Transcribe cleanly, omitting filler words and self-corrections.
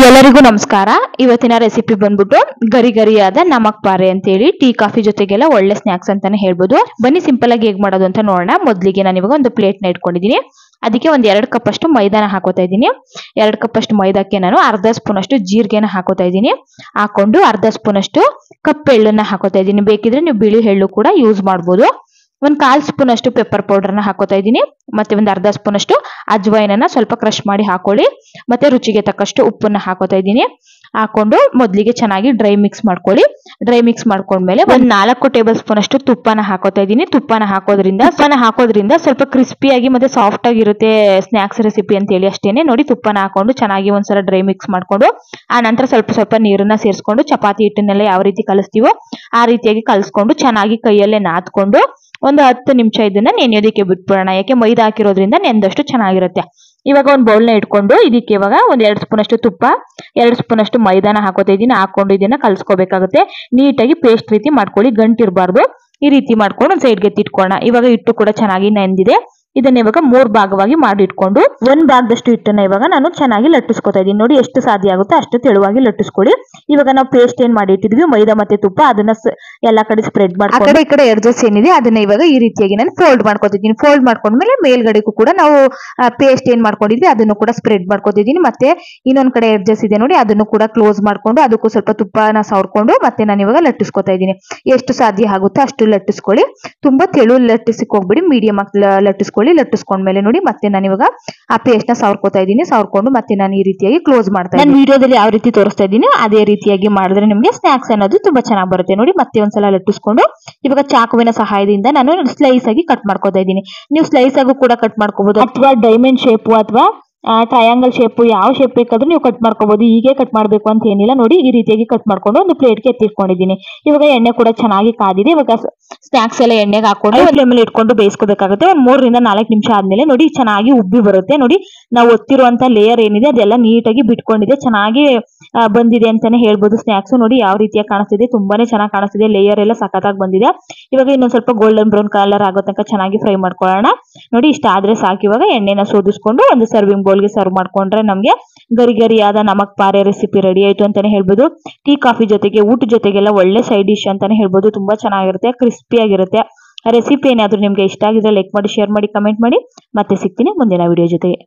ಎಲ್ಲರಿಗೂ ನಮಸ್ಕಾರ. ಇವತ್ತಿನ ರೆಸಿಪಿ ಬಂದ್ಬಿಟ್ಟು ಗರಿ ಗರಿಯಾದ ನಮಕ್ ಪಾರೆ ಅಂತ ಹೇಳಿ ಟೀ ಕಾಫಿ ಜೊತೆಗೆಲ್ಲ ಒಳ್ಳೆ ಸ್ನಾಕ್ಸ್ ಅಂತಾನೆ ಹೇಳ್ಬೋದು. ಬನ್ನಿ ಸಿಂಪಲ್ ಆಗಿ ಹೇಗ್ ಮಾಡೋದು ಅಂತ ನೋಡೋಣ. ಮೊದಲಿಗೆ ನಾನು ಇವಾಗ ಒಂದು ಪ್ಲೇಟ್ ನ ಇಟ್ಕೊಂಡಿದ್ದೀನಿ. ಅದಕ್ಕೆ ಒಂದು 2 ಕಪ್ ಅಷ್ಟು ಮೈದಾನ ಹಾಕೋತಾ ಇದ್ದೀನಿ. 2 ಕಪ್ ಅಷ್ಟು ಮೈದಾಕ್ಕೆ ನಾನು ಅರ್ಧ ಸ್ಪೂನ್ ಅಷ್ಟು ಜೀರಿಗೆನ ಹಾಕೋತಾ ಇದ್ದೀನಿ. ಹಾಕೊಂಡು ಅರ್ಧ ಸ್ಪೂನ್ ಅಷ್ಟು ಕಪ್ಪು ಎಳ್ಳನ್ನ ಹಾಕೋತಾ ಇದ್ದೀನಿ. ಬೇಕಿದ್ರೆ ನೀವು ಬಿಳಿ ಎಳ್ಳು ಕೂಡ ಯೂಸ್ ಮಾಡಬಹುದು. ಒಂದು 1/4 ಸ್ಪೂನ್ ಅಷ್ಟು ಪೆಪ್ಪರ್ ಪೌಡರ್ನ ಹಾಕೋತಾ ಇದ್ದೀನಿ. ಮತ್ತೆ ಒಂದು ಅರ್ಧ ಸ್ಪೂನ್ ಅಷ್ಟು ಅಜ್ವೈನನ್ನ ಸ್ವಲ್ಪ ಕ್ರಶ್ ಮಾಡಿ ಹಾಕೊಳ್ಳಿ. ಮತ್ತೆ ರುಚಿಗೆ ತಕ್ಕಷ್ಟು ಉಪ್ಪನ್ನ ಹಾಕೋತಾ ಇದ್ದೀನಿ. ಹಾಕೊಂಡು ಮೊದಲಿಗೆ ಚೆನ್ನಾಗಿ ಡ್ರೈ ಮಿಕ್ಸ್ ಮಾಡ್ಕೊಳ್ಳಿ. ಡ್ರೈ ಮಿಕ್ಸ್ ಮಾಡ್ಕೊಂಡ್ಮೇಲೆ ಒಂದು 4 ಟೇಬಲ್ ಸ್ಪೂನ್ ಅಷ್ಟು ತುಪ್ಪನ ಹಾಕೋತಾ ಇದ್ದೀನಿ. ತುಪ್ಪನ ಹಾಕೋದ್ರಿಂದ ಸ್ವಲ್ಪ ಕ್ರಿಸ್ಪಿಯಾಗಿ ಮತ್ತೆ ಸಾಫ್ಟ್ ಆಗಿರುತ್ತೆ ಸ್ನಾಕ್ಸ್ ರೆಸಿಪಿ ಅಂತ ಹೇಳಿ ಅಷ್ಟೇನೆ. ನೋಡಿ, ತುಪ್ಪನ ಹಾಕೊಂಡು ಚೆನ್ನಾಗಿ ಒಂದ್ಸಲ ಡ್ರೈ ಮಿಕ್ಸ್ ಮಾಡ್ಕೊಂಡು ಆ ನಂತರ ಸ್ವಲ್ಪ ನೀರನ್ನ ಸೇರಿಸ್ಕೊಂಡು ಚಪಾತಿ ಹಿಟ್ಟನ್ನೆಲ್ಲ ಯಾವ ರೀತಿ ಕಲಿಸ್ತೀವೋ ಆ ರೀತಿಯಾಗಿ ಕಲಿಸ್ಕೊಂಡು ಚೆನ್ನಾಗಿ ಕೈಯಲ್ಲೇ ನಾದ್ಕೊಂಡು ಒಂದು 10 ನಿಮಿಷ ಇದನ್ನ ನೆನೆಯೋದಕ್ಕೆ ಬಿಟ್ಬಿಡೋಣ. ಯಾಕೆ ಮೈದಾ ಹಾಕಿರೋದ್ರಿಂದ ನೆಂದಷ್ಟು ಚೆನ್ನಾಗಿರುತ್ತೆ. ಇವಾಗ ಒಂದು ಬೌಲ್ನ ಇಟ್ಕೊಂಡು ಇದಕ್ಕೆ ಇವಾಗ ಒಂದು 2 ಸ್ಪೂನ್ ಅಷ್ಟು ತುಪ್ಪ, 2 ಸ್ಪೂನ್ ಅಷ್ಟು ಮೈದಾನ ಹಾಕೋತಾ ಇದ್ದೀನಿ. ಹಾಕೊಂಡು ಇದನ್ನ ಕಲ್ಸ್ಕೋಬೇಕಾಗುತ್ತೆ. ನೀಟಾಗಿ ಪೇಸ್ಟ್ ರೀತಿ ಮಾಡ್ಕೊಳ್ಳಿ, ಗಂಟಿರಬಾರ್ದು. ಈ ರೀತಿ ಮಾಡ್ಕೊಂಡು ಒಂದು ಸೈಡ್ಗೆ ಎತ್ತಿಟ್ಕೊಳ್ಳೋಣ. ಇವಾಗ ಹಿಟ್ಟು ಕೂಡ ಚೆನ್ನಾಗಿ ನೆಂದಿದೆ. ಇದನ್ನ ಇವಾಗ 3 ಭಾಗವಾಗಿ ಮಾಡಿ ಇಟ್ಕೊಂಡು 1 ಭಾಗದಷ್ಟು ಹಿಟ್ಟನ್ನ ಇವಾಗ ನಾನು ಚೆನ್ನಾಗಿ ಲಟ್ಟಿಸ್ಕೊತಾ ಇದ್ದೀನಿ. ನೋಡಿ, ಎಷ್ಟು ಸಾಧ್ಯ ಆಗುತ್ತೆ ಅಷ್ಟು ತೆಳುವಾಗಿ ಲಟ್ಟಿಸ್ಕೊಳ್ಳಿ. ಇವಾಗ ನಾವು ಪೇಸ್ಟ್ ಏನ್ ಮಾಡಿ ಇಟ್ಟಿದ್ವಿ ಮೈದಾ ಮತ್ತೆ ತುಪ್ಪ, ಅದನ್ನ ಎಲ್ಲಾ ಕಡೆ ಸ್ಪ್ರೆಡ್ ಮಾಡ್ಕೊಂಡು ಈ ಕಡೆ ಎಡ್ಜಸ್ ಏನಿದೆ ಅದನ್ನ ಇವಾಗ ಈ ರೀತಿಯಾಗಿ ನಾನು ಫೋಲ್ಡ್ ಮಾಡ್ಕೊತಿದ್ದೀನಿ. ಫೋಲ್ಡ್ ಮಾಡ್ಕೊಂಡ್ಮೇಲೆ ಮೇಲ್ಗಡೆಗೂ ಕೂಡ ನಾವು ಪೇಸ್ಟ್ ಏನ್ ಮಾಡ್ಕೊಂಡಿದ್ವಿ ಅದನ್ನು ಕೂಡ ಸ್ಪ್ರೆಡ್ ಮಾಡ್ಕೊತಿದ್ದೀನಿ. ಮತ್ತೆ ಇನ್ನೊಂದ್ ಕಡೆ ಎಡ್ಜಸ್ ಇದೆ ನೋಡಿ, ಅದನ್ನು ಕೂಡ ಕ್ಲೋಸ್ ಮಾಡ್ಕೊಂಡು ಅದಕ್ಕೂ ಸ್ವಲ್ಪ ತುಪ್ಪನ ಸವರ್ಕೊಂಡು ಮತ್ತೆ ನಾನು ಇವಾಗ ಲಟ್ಟಿಸ್ಕೊತಾ ಇದ್ದೀನಿ. ಎಷ್ಟು ಸಾಧ್ಯ ಆಗುತ್ತೋ ಅಷ್ಟು ಲಟ್ಟಿಸ್ಕೊಳ್ಳಿ. ತುಂಬಾ ತೆಳು ಲಟ್ಟಿಸಕ್ ಹೋಗ್ಬಿಡಿ, ಮೀಡಿಯಂ ಆಗಿ ಲಟ್ಟಿಸ್ಕೊಳ್ಳಿ. ಲಟ್ಟಿಸ್ಕೊಂಡ್ಮೇಲೆ ನೋಡಿ ಮತ್ತೆ ನಾನು ಇವಾಗ ಆ ಪೇಸ್ಟ್ ನ ಸವರ್ಕೋತಾ ಇದ್ದೀನಿ. ಸವರ್ಕೊಂಡು ಮತ್ತೆ ನಾನು ಈ ರೀತಿಯಾಗಿ ಕ್ಲೋಸ್ ಮಾಡ್ತಾ ಇದ್ದೀನಿ. ನಾನು ವಿಡಿಯೋದಲ್ಲಿ ಯಾವ ರೀತಿ ತೋರಿಸ್ತಾ ಇದ್ದೀನಿ ಅದೇ ರೀತಿಯಾಗಿ ಮಾಡಿದ್ರೆ ನಿಮಗೆ ಸ್ನಾಕ್ಸ್ ಅನ್ನೋದು ತುಂಬಾ ಚೆನ್ನಾಗಿ ಬರುತ್ತೆ. ನೋಡಿ, ಮತ್ತೆ ಒಂದ್ಸಲ ಲಟ್ಟಿಸ್ಕೊಂಡು ಇವಾಗ ಚಾಕುವಿನ ಸಹಾಯದಿಂದ ನಾನು ಸ್ಲೈಸ್ ಆಗಿ ಕಟ್ ಮಾಡ್ಕೋತಾ ಇದ್ದೀನಿ. ನೀವು ಸ್ಲೈಸ್ ಆಗೂ ಕೂಡ ಕಟ್ ಮಾಡ್ಕೋಬಹುದು, ಅಥವಾ ಡೈಮಂಡ್ ಶೇಪ್ ಅಥವಾ ಟ್ರಯಾಂಗಲ್ ಶೇಪ್, ಯಾವ ಶೇಪ್ ಬೇಕಾದ್ರೂ ನೀವು ಕಟ್ ಮಾಡ್ಕೋಬಹುದು. ಹೀಗೆ ಕಟ್ ಮಾಡ್ಬೇಕು ಅಂತ ಏನಿಲ್ಲ. ನೋಡಿ, ಈ ರೀತಿಯಾಗಿ ಕಟ್ ಮಾಡ್ಕೊಂಡು ಒಂದು ಪ್ಲೇಟ್ಗೆ ಎತ್ತಿಟ್ಕೊಂಡಿದ್ದೀನಿ. ಇವಾಗ ಎಣ್ಣೆ ಕೂಡ ಚೆನ್ನಾಗಿ ಕಾದಿದೆ. ಇವಾಗ ಸ್ನಾಕ್ಸ್ ಎಲ್ಲ ಎಣ್ಣೆಗೆ ಹಾಕೊಂಡು ಫ್ಲೇಮ್ ಮೇಲೆ ಇಟ್ಕೊಂಡು ಬೇಯಿಸ್ಕೋಬೇಕಾಗುತ್ತೆ. ಒಂದು 3 ರಿಂದ 4 ನಿಮಿಷ ಆದ್ಮೇಲೆ ನೋಡಿ ಚೆನ್ನಾಗಿ ಉಬ್ಬಿ ಬರುತ್ತೆ. ನೋಡಿ, ನಾವು ಒತ್ತಿರುವಂತ ಲೇಯರ್ ಏನಿದೆ ಅದೆಲ್ಲ ನೀಟಾಗಿ ಬಿಟ್ಕೊಂಡಿದೆ, ಚೆನ್ನಾಗಿ ಬಂದಿದೆ ಅಂತಾನೆ ಹೇಳ್ಬೋದು. ಸ್ನಾಕ್ಸ್ ನೋಡಿ ಯಾವ ರೀತಿಯಾಗಿ ಕಾಣಿಸ್ತಿದೆ, ತುಂಬಾನೇ ಚೆನ್ನಾಗಿ ಕಾಣಿಸ್ತಿದೆ. ಲೇಯರ್ ಎಲ್ಲ ಸಖತ್ತಾಗಿ ಬಂದಿದೆ. ಇವಾಗ ಇನ್ನೊಂದ್ ಸ್ವಲ್ಪ ಗೋಲ್ಡನ್ ಬ್ರೌನ್ ಕಲರ್ ಆಗೋ ತನಕ ಚೆನ್ನಾಗಿ ಫ್ರೈ ಮಾಡ್ಕೊಳ್ಳೋಣ. ನೋಡಿ, ಇಷ್ಟ ಆದ್ರೆ ಸಾಕು. ಇವಾಗ ಎಣ್ಣೆನ ಸೋದಿಸ್ಕೊಂಡು ಒಂದು ಸರ್ವಿಂಗ್ ಬೌಲ್ಗೆ ಸರ್ವ್ ಮಾಡ್ಕೊಂಡ್ರೆ ನಮ್ಗೆ ಗರಿ ಗರಿಯಾದ ನಮಕ್ ಪಾರೆ ರೆಸಿಪಿ ರೆಡಿ ಆಯ್ತು ಅಂತಾನೆ ಹೇಳ್ಬೋದು. ಟೀ ಕಾಫಿ ಜೊತೆಗೆ ಊಟ ಜೊತೆಗೆಲ್ಲ ಒಳ್ಳೆ ಸೈಡ್ ಡಿಶ್ ಅಂತಾನೆ ಹೇಳ್ಬೋದು. ತುಂಬಾ ಚೆನ್ನಾಗಿರುತ್ತೆ, ಕ್ರಿಸ್ಪಿ ಆಗಿರುತ್ತೆ. ರೆಸಿಪಿ ಏನಾದ್ರೂ ನಿಮ್ಗೆ ಇಷ್ಟ ಆಗಿದ್ರೆ ಲೈಕ್ ಮಾಡಿ, ಶೇರ್ ಮಾಡಿ, ಕಮೆಂಟ್ ಮಾಡಿ. ಮತ್ತೆ ಸಿಗ್ತೀನಿ ಮುಂದಿನ ವಿಡಿಯೋ ಜೊತೆಗೆ.